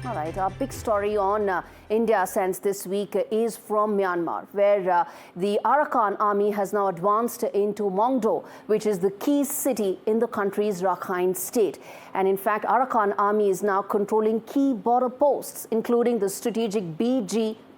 All right, our big story on India Sense this week is from Myanmar, where the Arakan army has now advanced into Maungdaw, which is the key city in the country's Rakhine state. And in fact, Arakan army is now controlling key border posts, including the strategic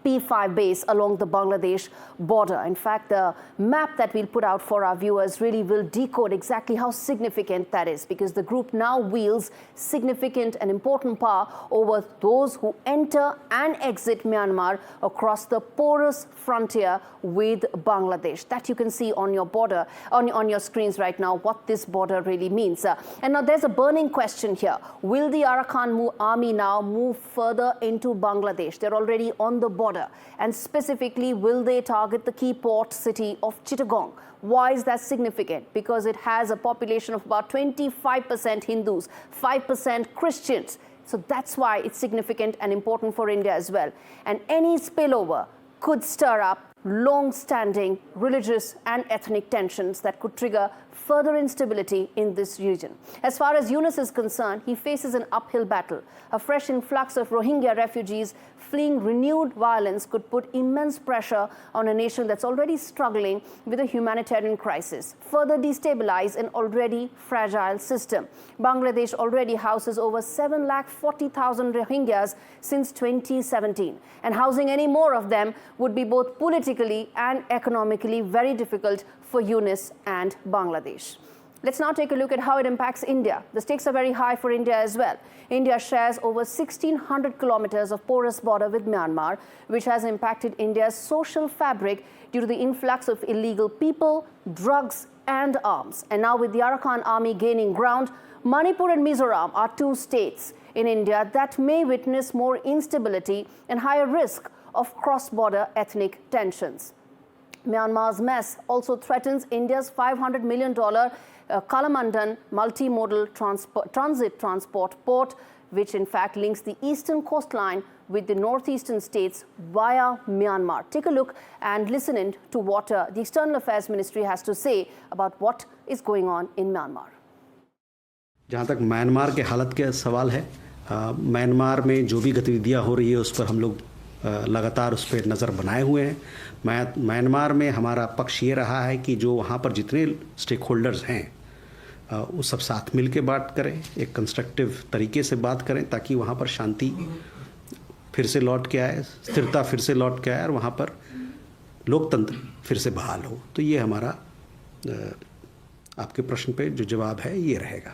P5 base along the Bangladesh border. In fact, the map that we'll put out for our viewers really will decode exactly how significant that is, because the group now wields significant and important power over those who enter and exit Myanmar across the porous frontier with Bangladesh. That you can see on your border, on your screens right now, what this border really means. And now there's a burning question here. Will the Arakan army now move further into Bangladesh? They're already on the border. And specifically, will they target the key port city of Chittagong? Why is that significant? Because it has a population of about 25% Hindus, 5% Christians. So that's why it's significant and important for India as well. And any spillover could stir up long-standing religious and ethnic tensions that could trigger further instability in this region. As far as Yunus is concerned, he faces an uphill battle. A fresh influx of Rohingya refugees fleeing renewed violence could put immense pressure on a nation that's already struggling with a humanitarian crisis, further destabilize an already fragile system. Bangladesh already houses over 740,000 Rohingyas since 2017, and housing any more of them would be both politically and economically very difficult for Yunus and Bangladesh. Let's now take a look at how it impacts India. The stakes are very high for India as well. India shares over 1,600 kilometers of porous border with Myanmar, which has impacted India's social fabric due to the influx of illegal people, drugs and arms. And now with the Arakan army gaining ground, Manipur and Mizoram are two states in India that may witness more instability and higher risk of cross-border ethnic tensions. Myanmar's mess also threatens India's $500 million Kalamandan multimodal transit transport port, which in fact links the eastern coastline with the northeastern states via Myanmar. Take a look and listen in to what the External Affairs Ministry has to say about what is going on in Myanmar. जहाँ तक Myanmar के हालत के सवाल है, Myanmar में जो भी गतिविधियाँ हो रही है उस पर हम लोग लगातार उस पर नज़र बनाए हुए हैं। म्यांमार में हमारा पक्ष ये रहा है कि जो वहाँ पर जितने स्टेक होल्डर्स हैं वो सब साथ मिल के बात करें, एक कंस्ट्रक्टिव तरीके से बात करें, ताकि वहाँ पर शांति फिर से लौट के आए, स्थिरता फिर से लौट के आए और वहाँ पर लोकतंत्र फिर से बहाल हो। तो ये हमारा आपके प्रश्न पे जो जवाब है ये रहेगा।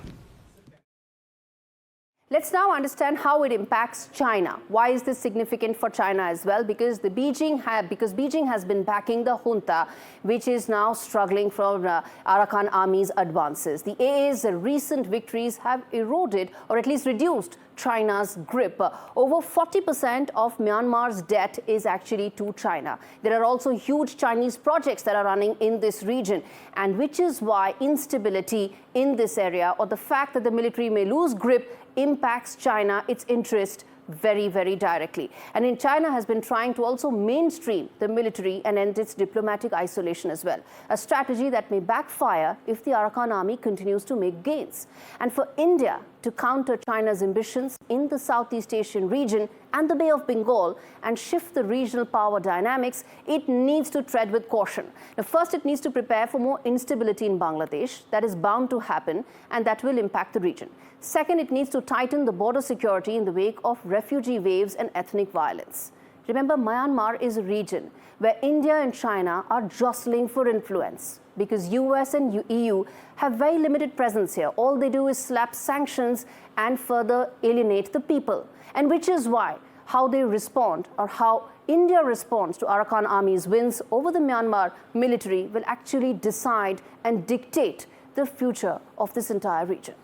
Let's now understand how it impacts China. Why is this significant for China as well? Because Beijing has been backing the junta, which is now struggling from Arakan army's advances. The AA's recent victories have eroded or at least reduced China's grip. Over 40% of Myanmar's debt is actually to China. There are also huge Chinese projects that are running in this region, and which is why instability in this area, or the fact that the military may lose grip, impacts China, its interest, very, very directly. And in China has been trying to also mainstream the military and end its diplomatic isolation as well. A strategy that may backfire if the Arakan army continues to make gains. And for India to counter China's ambitions in the Southeast Asian region and the Bay of Bengal and shift the regional power dynamics, it needs to tread with caution. Now, first, it needs to prepare for more instability in Bangladesh. That is bound to happen, and that will impact the region. Second, it needs to tighten the border security in the wake of refugee waves and ethnic violence. Remember, Myanmar is a region where India and China are jostling for influence, because US and EU have very limited presence here. All they do is slap sanctions and further alienate the people. And which is why how they respond, or how India responds to Arakan army's wins over the Myanmar military, will actually decide and dictate the future of this entire region.